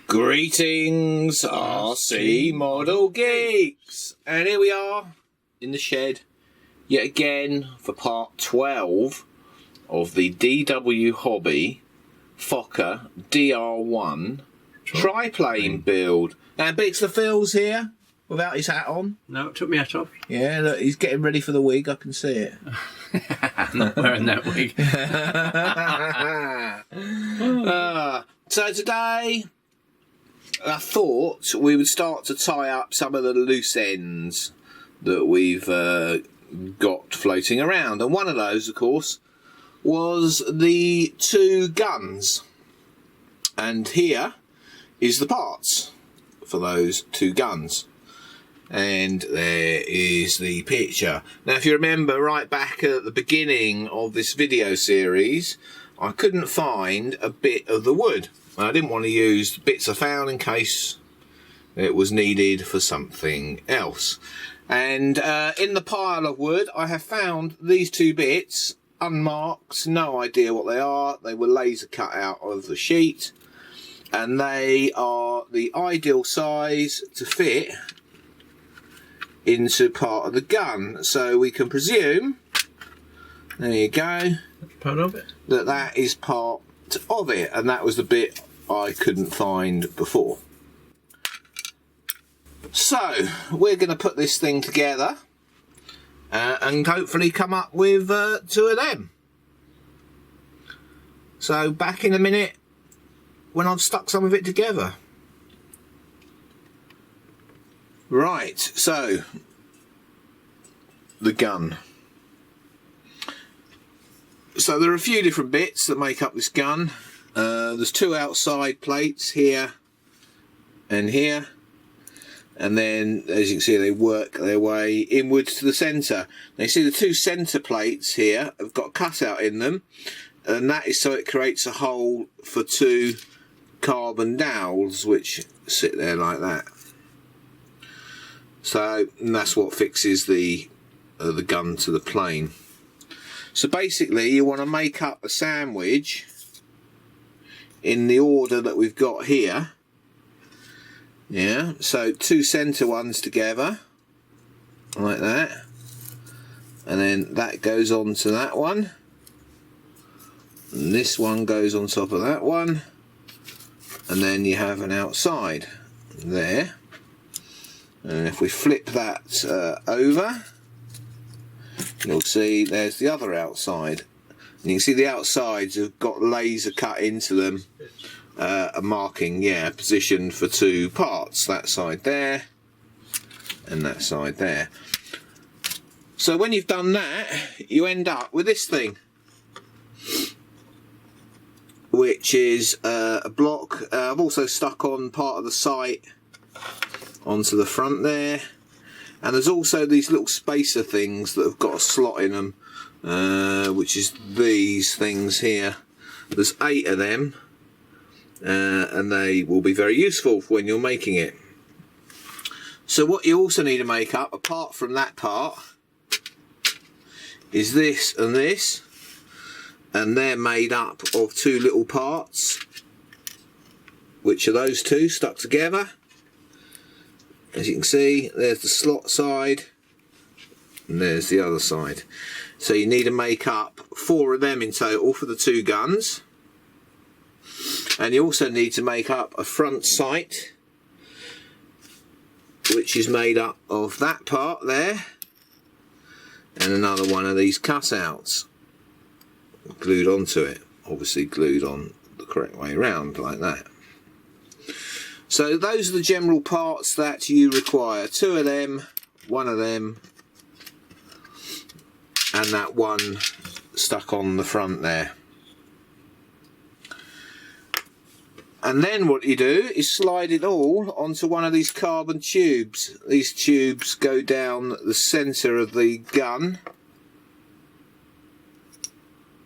Greetings, RC Model Geeks! And here we are in the shed yet again for part 12 of the DW Hobby Fokker DR1 triplane build. Now Bix the Phil's here without his hat on. No, it took me hat off. Yeah, look, he's getting ready for the wig, I can see it. I'm not wearing that wig. So today I thought we would start to tie up some of the loose ends that we've got floating around, and one of those, of course, was the two guns. And here is the parts for those two guns. And there is the picture. Now, if you remember right back at the beginning of this video series, I couldn't find a bit of the wood. I didn't want to use bits I found in case it was needed for something else. And in the pile of wood, I have found these two bits, unmarked, no idea what they are. They were laser cut out of the sheet, and they are the ideal size to fit into part of the gun. So we can presume, there you go, Part of it? that is part of it, and that was the bit I couldn't find before. So we're going to put this thing together and hopefully come up with two of them. So back in a minute when I've stuck some of it together. Right, so the gun. So there are a few different bits that make up this gun. There's two outside plates here and here, and then as you can see they work their way inwards to the centre. Now you see the two centre plates here have got a cutout in them, and that is so it creates a hole for two carbon dowels which sit there like that. So and that's what fixes the gun to the plane. So basically you want to make up a sandwich in the order that we've got here. Yeah, so two centre ones together like that, and then that goes on to that one, and this one goes on top of that one, and then you have an outside there. And if we flip that over, you'll see there's the other outside. And you can see the outsides have got laser cut into them, a marking, yeah, position for two parts, that side there and that side there. So when you've done that, you end up with this thing, which is a block. I've also stuck on part of the sight onto the front there, and there's also these little spacer things that have got a slot in them, which is these things here. There's 8 of them, and they will be very useful when you're making it. So what you also need to make up, apart from that part, is this and this, and they're made up of two little parts, which are those two stuck together. As you can see, there's the slot side and there's the other side. So you need to make up 4 of them in total for the two guns. And you also need to make up a front sight, which is made up of that part there and another one of these cutouts glued onto it, obviously glued on the correct way around like that. So those are the general parts that you require. 2 of them, 1 of them, and that one stuck on the front there. And then what you do is slide it all onto one of these carbon tubes. These tubes go down the centre of the gun,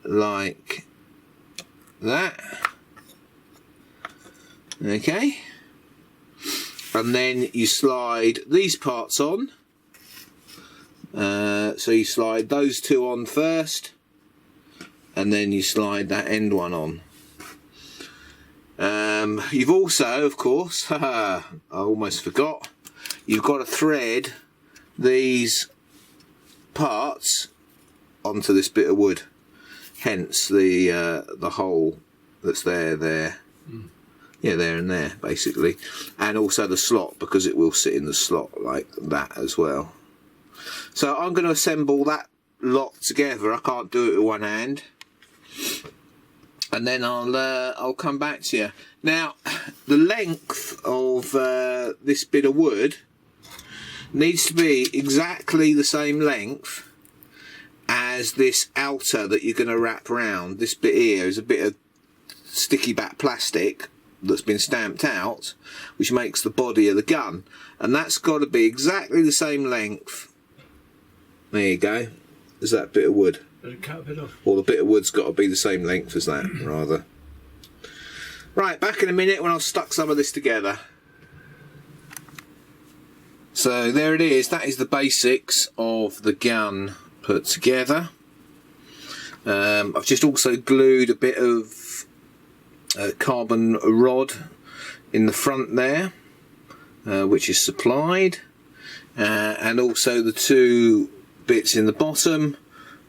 like that. Okay. And then you slide these parts on. So you slide those 2 on first, and then you slide that end one on. You've also, of course, I almost forgot, you've got to thread these parts onto this bit of wood. Hence the hole that's there. Yeah, there and there, basically. And also the slot, because it will sit in the slot like that as well. So I'm going to assemble that lot together. I can't do it with one hand. And then I'll come back to you. Now, the length of this bit of wood needs to be exactly the same length as this outer that you're going to wrap around. This bit here is a bit of sticky back plastic that's been stamped out, which makes the body of the gun, and that's got to be exactly the same length. There you go. There's that bit of wood. Cut a bit off. Or the bit of wood's got to be the same length as that, rather. Right, back in a minute when I've stuck some of this together. So there it is. That is the basics of the gun put together. I've just also glued a bit of carbon rod in the front there, which is supplied, and also the two bits in the bottom,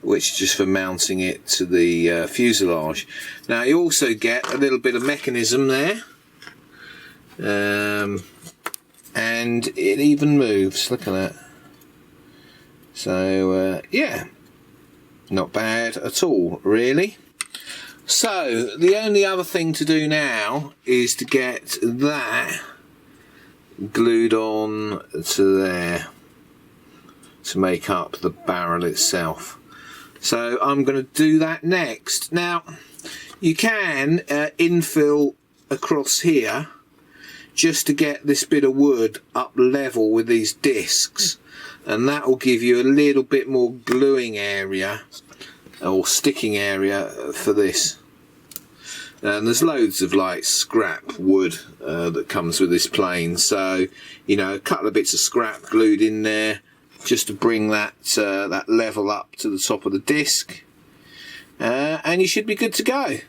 which is just for mounting it to the fuselage. Now you also get a little bit of mechanism there, and it even moves. Look at that. So yeah, not bad at all, really. So the only other thing to do now is to get that glued on to there to make up the barrel itself. So I'm going to do that next. Now you can infill across here just to get this bit of wood up level with these discs, and that will give you a little bit more gluing area or sticking area for this. And there's loads of like scrap wood that comes with this plane, so you know, a couple of bits of scrap glued in there just to bring that that level up to the top of the disc, and you should be good to go.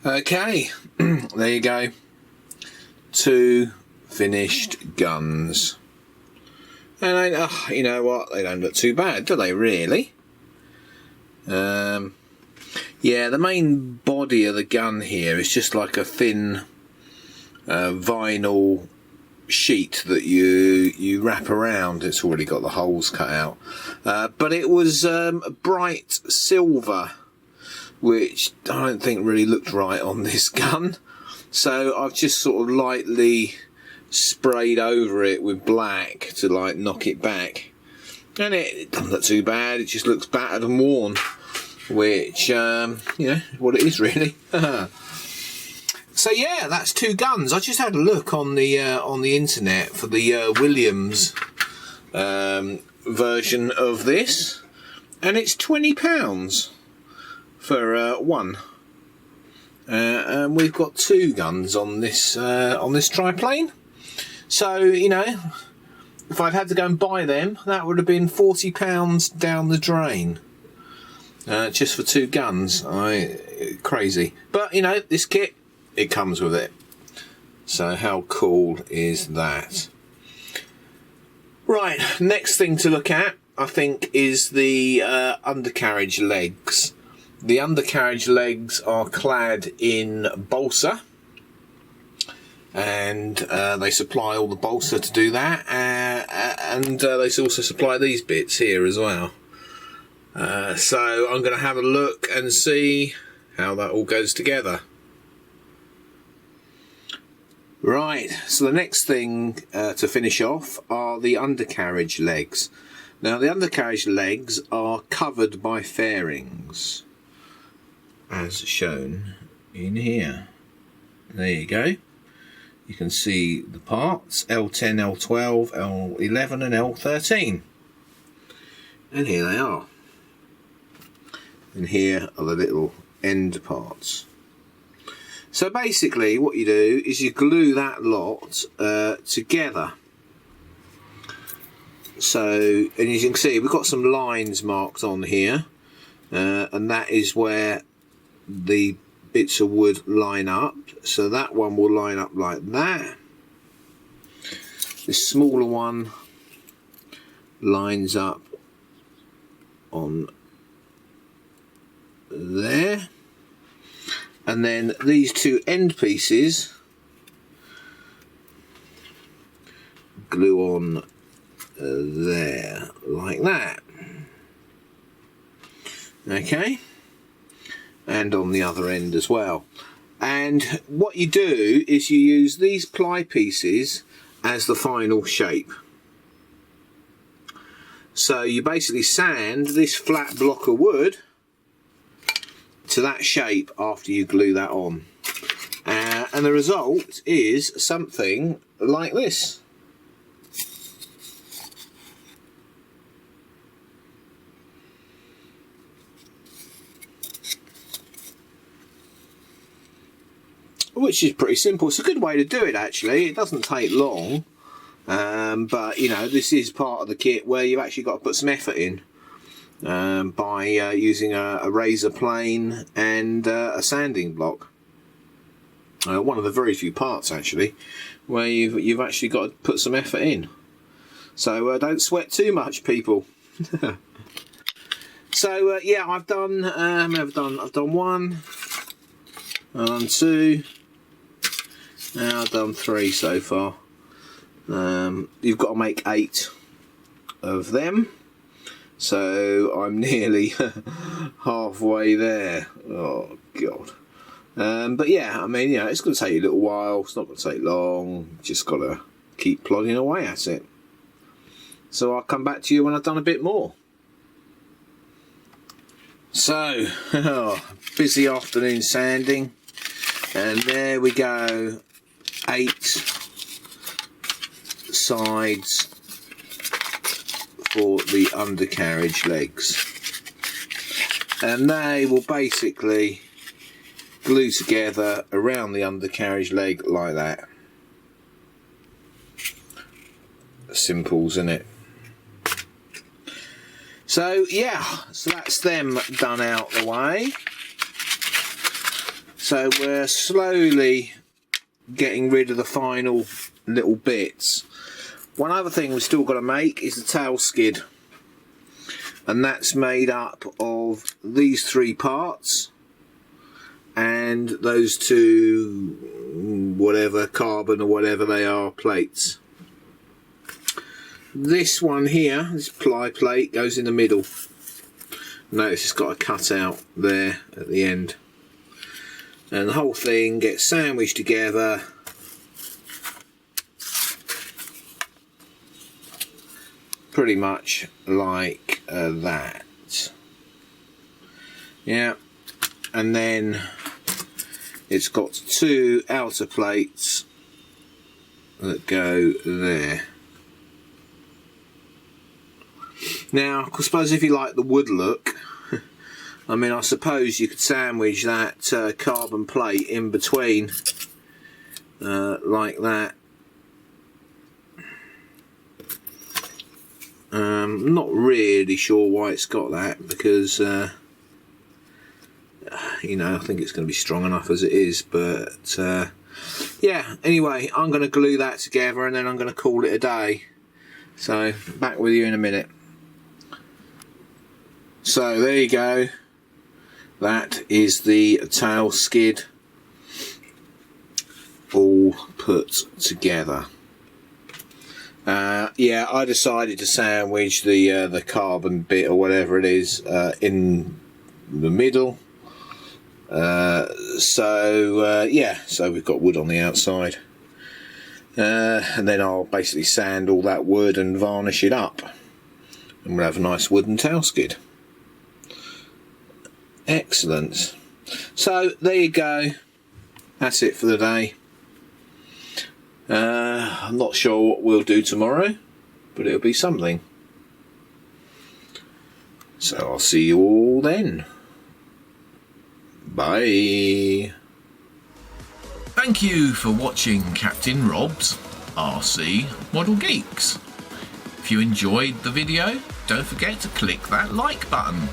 Okay, there you go. 2 finished guns. And you know what, they don't look too bad, do they really? Yeah, the main body of the gun here is just like a thin vinyl sheet that you wrap around. It's already got the holes cut out, but it was bright silver, which I don't think really looked right on this gun, so I've just sort of lightly sprayed over it with black to like knock it back, and it doesn't look too bad. It just looks battered and worn, which you know, what it is really. So yeah, that's 2 guns. I just had a look on the internet for the Williams version of this, and it's £20 for one. And we've got 2 guns on this triplane. So you know, if I'd had to go and buy them, that would have been £40 down the drain. Just for 2 guns. Crazy. But you know, this kit, it comes with it. So how cool is that? Right, next thing to look at, I think, is the undercarriage legs. The undercarriage legs are clad in balsa, and they supply all the balsa to do that, and they also supply these bits here as well. So I'm going to have a look and see how that all goes together. Right, so the next thing to finish off are the undercarriage legs. Now the undercarriage legs are covered by fairings, as shown in here. There you go. You can see the parts, L10, L12, L11 and L13. And here they are. And here are the little end parts. So basically what you do is you glue that lot together. So, and as you can see, we've got some lines marked on here, and that is where the bits of wood line up. So that one will line up like that. This smaller one lines up on there, and then these two end pieces glue on there like that. Okay, and on the other end as well. And what you do is you use these ply pieces as the final shape. So you basically sand this flat block of wood to that shape after you glue that on. And the result is something like this. Which is pretty simple. It's a good way to do it, actually. It doesn't take long. But, you know, this is part of the kit where you've actually got to put some effort in by using a razor plane and a sanding block. One of the very few parts, actually, where you've actually got to put some effort in. So don't sweat too much, people. So yeah, I've done one, I've done two. Now I've done 3 so far. You've got to make 8 of them, so I'm nearly halfway there. Oh god. But yeah, I mean, you know, it's going to take you a little while. It's not going to take long. Just got to keep plodding away at it. So I'll come back to you when I've done a bit more. So, busy afternoon sanding, and there we go. 8 sides for the undercarriage legs, and they will basically glue together around the undercarriage leg like that. Simple, isn't it? So yeah, so that's them done out the way. So we're slowly getting rid of the final little bits. One other thing we've still got to make is the tail skid, and that's made up of these 3 parts and those 2 whatever carbon or whatever they are plates. This one here, this ply plate, goes in the middle. Notice it's got a cut out there at the end. And the whole thing gets sandwiched together pretty much like that. Yeah, and then it's got 2 outer plates that go there. Now, I suppose if you like the wood look, I mean, I suppose you could sandwich that carbon plate in between, like that. I'm not really sure why it's got that, because, you know, I think it's going to be strong enough as it is, but, yeah, anyway, I'm going to glue that together and then I'm going to call it a day. So, back with you in a minute. So, there you go. That is the tail skid all put together. Yeah, I decided to sandwich the carbon bit or whatever it is in the middle. Yeah, so we've got wood on the outside. And then I'll basically sand all that wood and varnish it up. And we'll have a nice wooden tail skid. Excellent. So there you go. That's it for the day. I'm not sure what we'll do tomorrow, but it'll be something. So I'll see you all then. Bye. Thank you for watching Captain Rob's RC Model Geeks. If you enjoyed the video, don't forget to click that like button.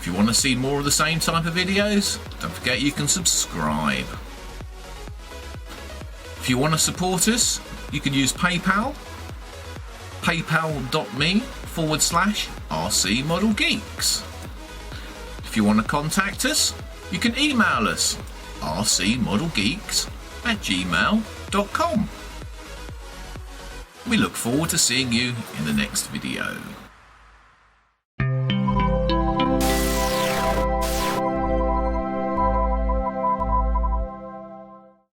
If you want to see more of the same type of videos, don't forget you can subscribe. If you want to support us, you can use PayPal, paypal.me/RC Model Geeks. If you want to contact us, you can email us rcmodelgeeks@gmail.com. We look forward to seeing you in the next video.